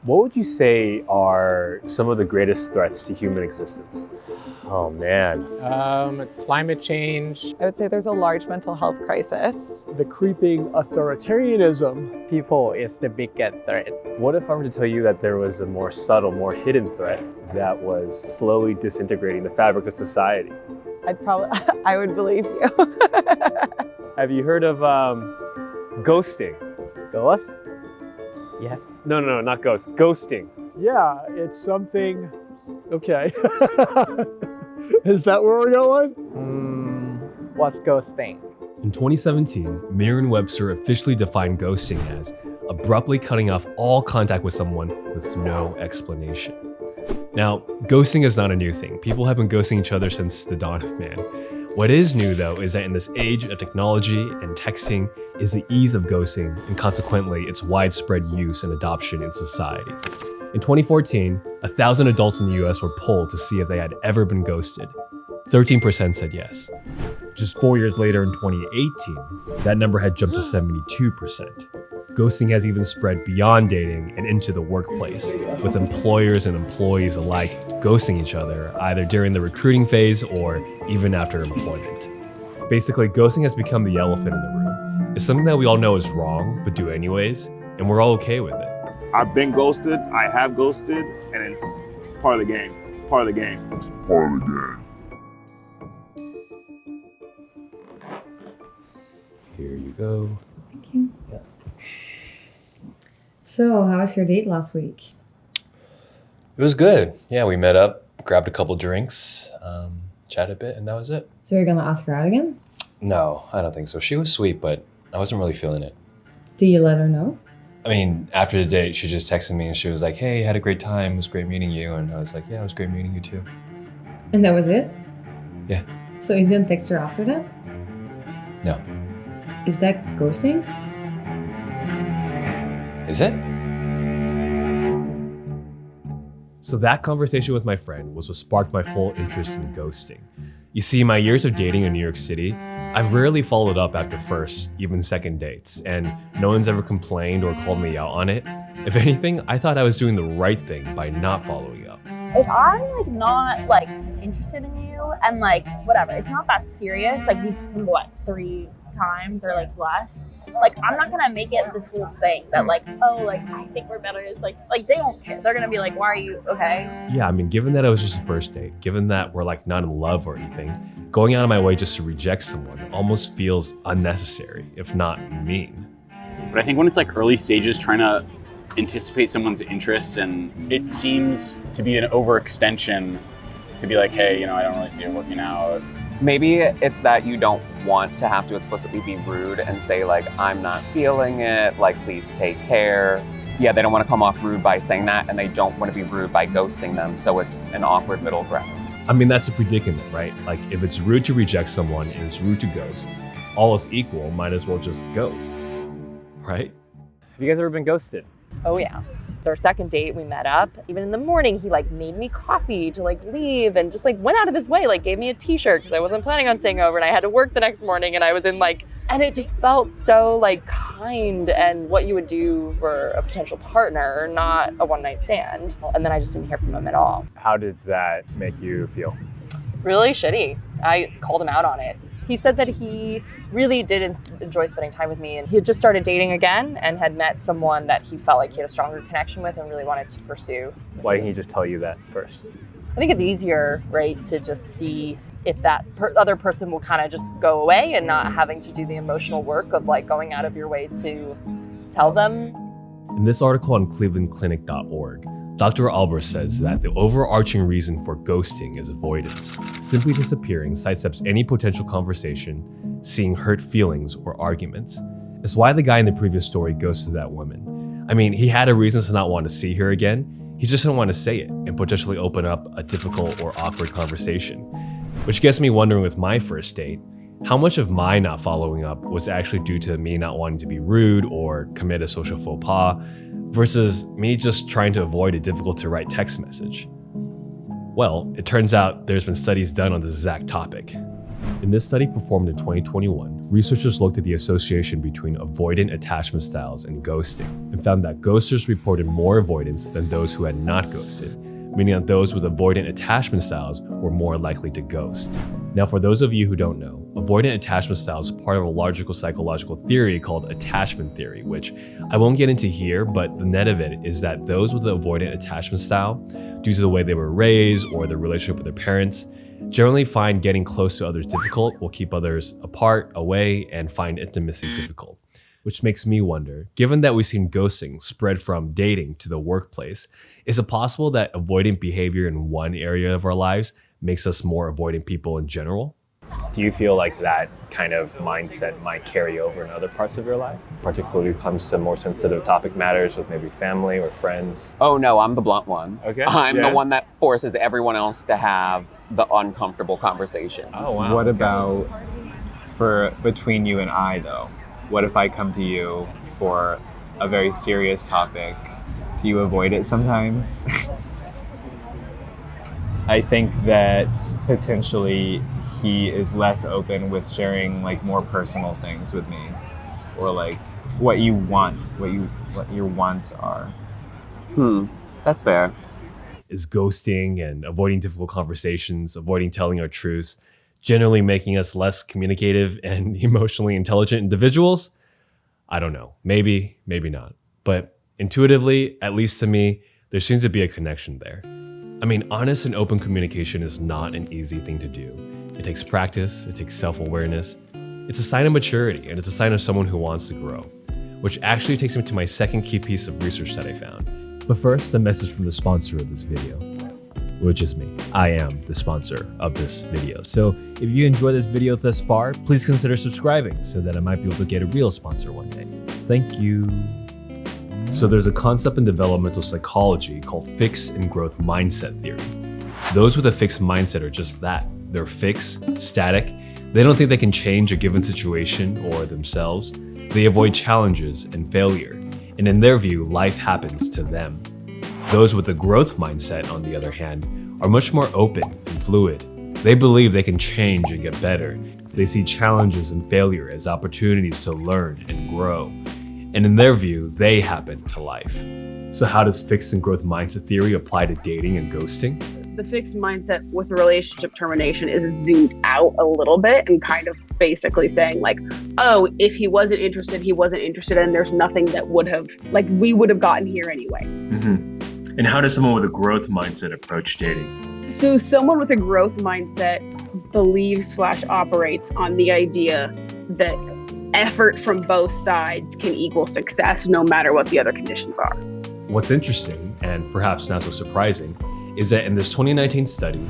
What would you say are some of the greatest threats to human existence? Oh man. Climate change. I would say there's a large mental health crisis. The creeping authoritarianism. People is the biggest threat. What if I were to tell you that there was a more subtle, more hidden threat that was slowly disintegrating the fabric of society? I would believe you. Have you heard of ghosting? Ghost? Yes. No, not ghost. Ghosting. Yeah, it's something. Okay. Is that where we're going? What's ghosting? In 2017, Merriam-Webster officially defined ghosting as abruptly cutting off all contact with someone with no explanation. Now, ghosting is not a new thing. People have been ghosting each other since the dawn of man. What is new, though, is that in this age of technology and texting is the ease of ghosting and consequently its widespread use and adoption in society. In 2014, 1,000 adults in the US were polled to see if they had ever been ghosted. 13% said yes. Just 4 years later in 2018, that number had jumped to 72%. Ghosting has even spread beyond dating and into the workplace, with employers and employees alike ghosting each other either during the recruiting phase or even after employment. Basically, ghosting has become the elephant in the room. It's something that we all know is wrong, but do anyways, and we're all okay with it. I've been ghosted, I have ghosted, and it's part of the game. It's part of the game. It's part of the game. Here you go. Thank you. Yeah. So, how was your date last week? It was good. Yeah, we met up, grabbed a couple drinks, chatted a bit, and that was it. So you're gonna ask her out again? No, I don't think so. She was sweet, but I wasn't really feeling it. Do you let her know? I mean, after the date, she just texted me and she was like, hey, had a great time. It was great meeting you. And I was like, yeah, it was great meeting you too. And that was it? Yeah. So you didn't text her after that? No. Is that ghosting? Is it? So that conversation with my friend was what sparked my whole interest in ghosting. You see, my years of dating in New York City, I've rarely followed up after first, even second dates, and no one's ever complained or called me out on it. If anything, I thought I was doing the right thing by not following up. If I'm not interested in you and whatever, it's not that serious, we've seen 3 times or less, I'm not gonna make it this whole thing that I think we're better. It's they don't care. They're gonna be like, why are you okay? Yeah, I mean, given that it was just a first date, given that we're not in love or anything, going out of my way just to reject someone almost feels unnecessary, if not mean. But I think when it's early stages, trying to anticipate someone's interests, and it seems to be an overextension to be like, hey, I don't really see it working out. Maybe it's that you don't want to have to explicitly be rude and say I'm not feeling it, please take care. Yeah, they don't want to come off rude by saying that, and they don't want to be rude by ghosting them, so it's an awkward middle ground. I mean, that's a predicament, right? If it's rude to reject someone and it's rude to ghost, all else equal, might as well just ghost, right? Have you guys ever been ghosted? Oh yeah. It's our second date. We met up. Even in the morning, he made me coffee to leave and just went out of his way, gave me a t-shirt because I wasn't planning on staying over and I had to work the next morning and I was in and it just felt so kind and what you would do for a potential partner, not a one-night stand. And then I just didn't hear from him at all. How did that make you feel? Really shitty. I called him out on it. He said that he really did enjoy spending time with me and he had just started dating again and had met someone that he felt he had a stronger connection with and really wanted to pursue. Why didn't he just tell you that first? I think it's easier, right, to just see if that other person will kind of just go away and not having to do the emotional work of going out of your way to tell them. In this article on clevelandclinic.org, Dr. Albers says that the overarching reason for ghosting is avoidance. Simply disappearing sidesteps any potential conversation, seeing hurt feelings or arguments. It's why the guy in the previous story ghosted that woman. I mean, he had a reason to not want to see her again. He just didn't want to say it and potentially open up a difficult or awkward conversation. Which gets me wondering with my first date, how much of my not following up was actually due to me not wanting to be rude or commit a social faux pas, versus me just trying to avoid a difficult to write text message? Well, it turns out there's been studies done on this exact topic. In this study performed in 2021, researchers looked at the association between avoidant attachment styles and ghosting and found that ghosters reported more avoidance than those who had not ghosted, meaning that those with avoidant attachment styles were more likely to ghost. Now, for those of you who don't know, avoidant attachment style is part of a logical psychological theory called attachment theory, which I won't get into here, but the net of it is that those with the avoidant attachment style, due to the way they were raised or their relationship with their parents, generally find getting close to others difficult, will keep others apart, away, and find intimacy difficult. Which makes me wonder, given that we've seen ghosting spread from dating to the workplace, is it possible that avoidant behavior in one area of our lives makes us more avoidant people in general? Do you feel like that kind of mindset might carry over in other parts of your life, particularly when it comes to more sensitive topic matters with maybe family or friends? Oh no, I'm the blunt one. Okay. I'm Yeah. the one that forces everyone else to have the uncomfortable conversations. Oh, wow. What about for between you and I though? What if I come to you for a very serious topic? Do you avoid it sometimes? I think that potentially he is less open with sharing like more personal things with me, or like what you want, what your wants are. That's fair. Is ghosting and avoiding difficult conversations, avoiding telling our truths, generally making us less communicative and emotionally intelligent individuals? I don't know. Maybe, maybe not. But intuitively, at least to me, there seems to be a connection there. I mean, honest and open communication is not an easy thing to do. It takes practice, it takes self-awareness. It's a sign of maturity, and it's a sign of someone who wants to grow, which actually takes me to my second key piece of research that I found. But first, a message from the sponsor of this video, which is me. I am the sponsor of this video. So if you enjoy this video thus far, please consider subscribing so that I might be able to get a real sponsor one day. Thank you. So there's a concept in developmental psychology called fixed and growth mindset theory. Those with a fixed mindset are just that. They're fixed, static. They don't think they can change a given situation or themselves. They avoid challenges and failure. And in their view, life happens to them. Those with a growth mindset, on the other hand, are much more open and fluid. They believe they can change and get better. They see challenges and failure as opportunities to learn and grow. And in their view, they happen to life. So how does fixed and growth mindset theory apply to dating and ghosting? The fixed mindset with relationship termination is zoomed out a little bit and kind of basically saying like, oh, if he wasn't interested, and there's nothing that would have, like, we would have gotten here anyway. And how does someone with a growth mindset approach dating? So someone with a growth mindset believes/operates on the idea that effort from both sides can equal success no matter what the other conditions are. What's interesting, and perhaps not so surprising, is that in this 2019 study,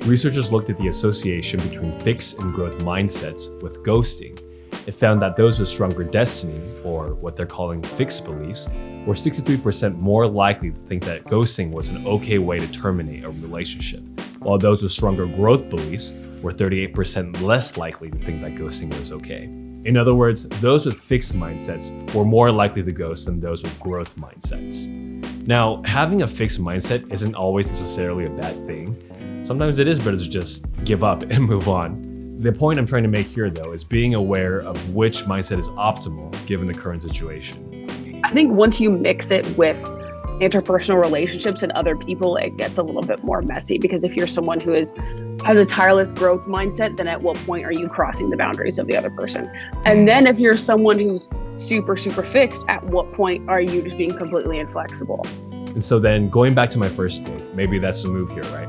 researchers looked at the association between fixed and growth mindsets with ghosting. It found that those with stronger destiny, or what they're calling fixed beliefs, were 63% more likely to think that ghosting was an okay way to terminate a relationship, while those with stronger growth beliefs were 38% less likely to think that ghosting was okay. In other words, those with fixed mindsets were more likely to ghost than those with growth mindsets. Now, having a fixed mindset isn't always necessarily a bad thing. Sometimes it is better to just give up and move on. The point I'm trying to make here, though, is being aware of which mindset is optimal given the current situation. I think once you mix it with interpersonal relationships and other people, it gets a little bit more messy, because if you're someone who has a tireless growth mindset, then at what point are you crossing the boundaries of the other person? And then if you're someone who's super fixed, at what point are you just being completely inflexible? And so then going back to my first date, maybe that's the move here, right?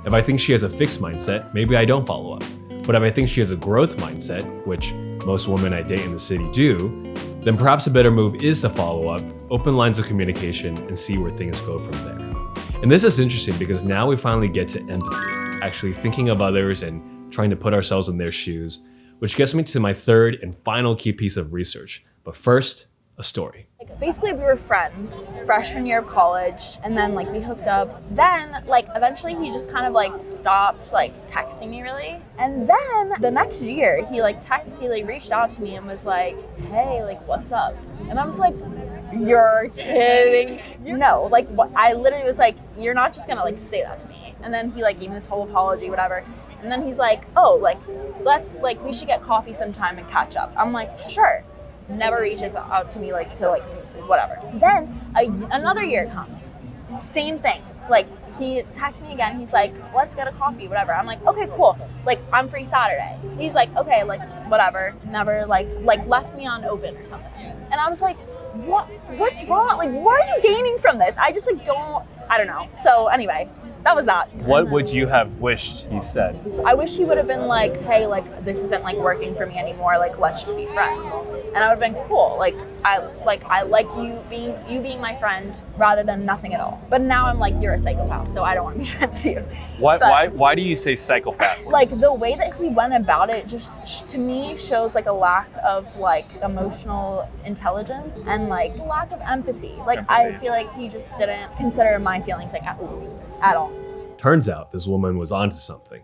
If I think she has a fixed mindset, maybe I don't follow up. But if I think she has a growth mindset, which most women I date in the city do, then perhaps a better move is to follow up, open lines of communication, and see where things go from there. And this is interesting because now we finally get to empathy, actually thinking of others and trying to put ourselves in their shoes, which gets me to my third and final key piece of research. But first, a story. Basically, we were friends freshman year of college, and then we hooked up. Then eventually he just kind of stopped texting me really. And then the next year he reached out to me and was like, hey, what's up? And I was like, you're kidding. No, what? I literally was like, you're not just gonna say that to me. And then he gave me this whole apology, whatever. And then he's like, oh, like, we should get coffee sometime and catch up. I'm like, sure. Never reaches out to me, like, whatever. Then another year comes. Same thing. Like, he texts me again. He's like, let's get a coffee, whatever. I'm like, okay, cool. Like, I'm free Saturday. He's like, okay, like, whatever. Never, like left me on open or something. And I was like, what's wrong? Like, what are you gaining from this? I just, like, I don't know. So anyway, that was that. What would you have wished he said? I wish he would have been like, hey, like, this isn't, like, working for me anymore. Like, let's just be friends. And I would have been cool. Like I like you being my friend rather than nothing at all. But now I'm like, you're a psychopath, so I don't want to be friends with you. Why do you say psychopath? Like, the way that he went about it just, to me, shows, like, a lack of, like, emotional intelligence and, like, lack of empathy. Like, I feel like he just didn't consider my feelings, like, at all. Turns out this woman was onto something.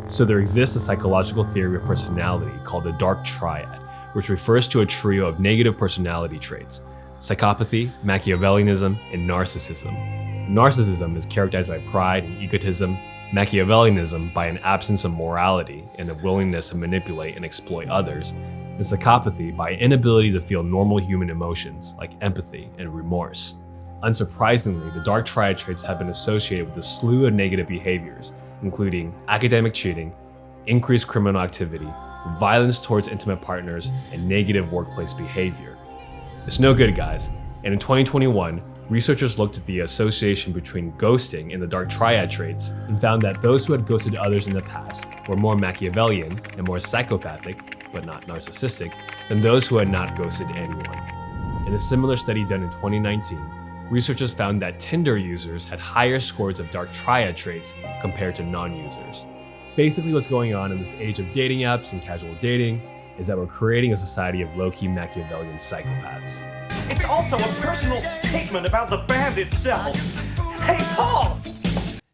So there exists a psychological theory of personality called the dark triad, which refers to a trio of negative personality traits: psychopathy, Machiavellianism, and narcissism. Narcissism is characterized by pride and egotism, Machiavellianism by an absence of morality and a willingness to manipulate and exploit others, and psychopathy by inability to feel normal human emotions like empathy and remorse. Unsurprisingly, the dark triad traits have been associated with a slew of negative behaviors, including academic cheating, increased criminal activity, violence towards intimate partners, and negative workplace behavior. It's no good, guys. And in 2021, researchers looked at the association between ghosting and the dark triad traits and found that those who had ghosted others in the past were more Machiavellian and more psychopathic, but not narcissistic, than those who had not ghosted anyone. In a similar study done in 2019, researchers found that Tinder users had higher scores of dark triad traits compared to non-users. Basically, what's going on in this age of dating apps and casual dating is that we're creating a society of low-key Machiavellian psychopaths. It's also a personal statement about the band itself. Hey, Paul!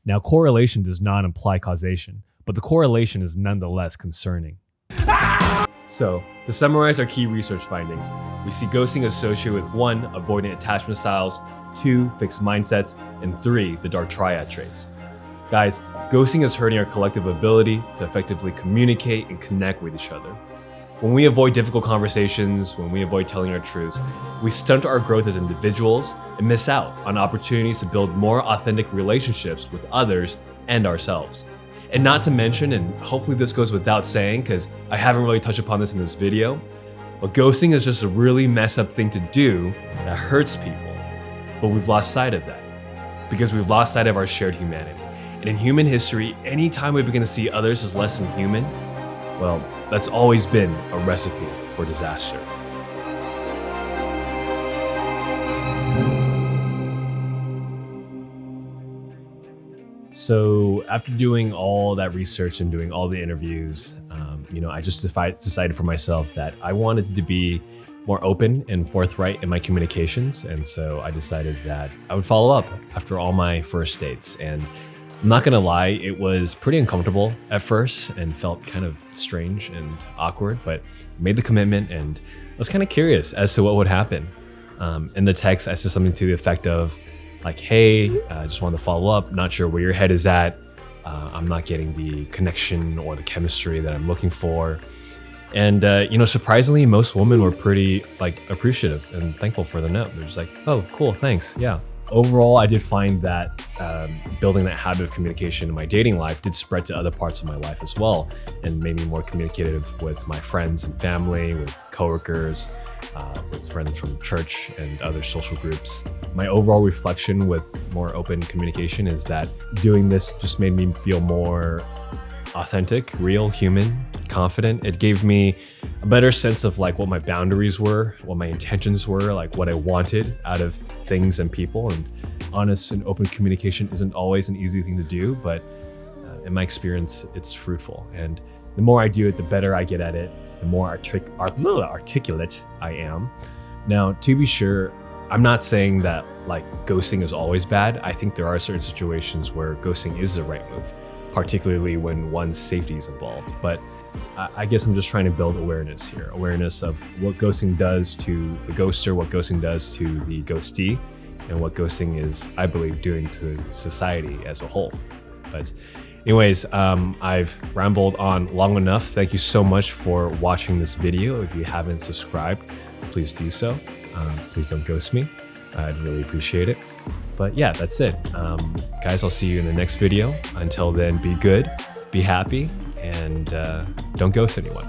Now, correlation does not imply causation, but the correlation is nonetheless concerning. So, to summarize our key research findings, we see ghosting associated with 1, avoidant attachment styles, 2, fixed mindsets, and 3, the dark triad traits. Guys, ghosting is hurting our collective ability to effectively communicate and connect with each other. When we avoid difficult conversations, when we avoid telling our truths, we stunt our growth as individuals and miss out on opportunities to build more authentic relationships with others and ourselves. And not to mention, and hopefully this goes without saying because I haven't really touched upon this in this video, but ghosting is just a really messed up thing to do that hurts people. But we've lost sight of that because we've lost sight of our shared humanity. And in human history, anytime we begin to see others as less than human, well, that's always been a recipe for disaster. So after doing all that research and doing all the interviews, I just decided for myself that I wanted to be more open and forthright in my communications. And so I decided that I would follow up after all my first dates. And I'm not gonna lie, it was pretty uncomfortable at first and felt kind of strange and awkward, but I made the commitment and I was kind of curious as to what would happen. In the text, I said something to the effect of like, hey, I just wanted to follow up, not sure where your head is at. I'm not getting the connection or the chemistry that I'm looking for. And surprisingly, most women were pretty appreciative and thankful for the note. They're just like, oh, cool, thanks, yeah. Overall, I did find that building that habit of communication in my dating life did spread to other parts of my life as well and made me more communicative with my friends and family, with coworkers, with friends from church and other social groups. My overall reflection with more open communication is that doing this just made me feel more authentic, real, human, confident. It gave me a better sense of what my boundaries were, what my intentions were, what I wanted out of things and people. And honest and open communication isn't always an easy thing to do, but in my experience, it's fruitful. And the more I do it, the better I get at it, the more articulate I am. Now, to be sure, I'm not saying that ghosting is always bad. I think there are certain situations where ghosting is the right move, particularly when one's safety is involved. But I guess I'm just trying to build awareness here, awareness of what ghosting does to the ghoster, what ghosting does to the ghostee, and what ghosting is, I believe, doing to society as a whole. But Anyways, I've rambled on long enough. Thank you so much for watching this video. If you haven't subscribed, please do so. Please don't ghost me. I'd really appreciate it. But yeah, that's it. Guys, I'll see you in the next video. Until then, be good, be happy, and don't ghost anyone.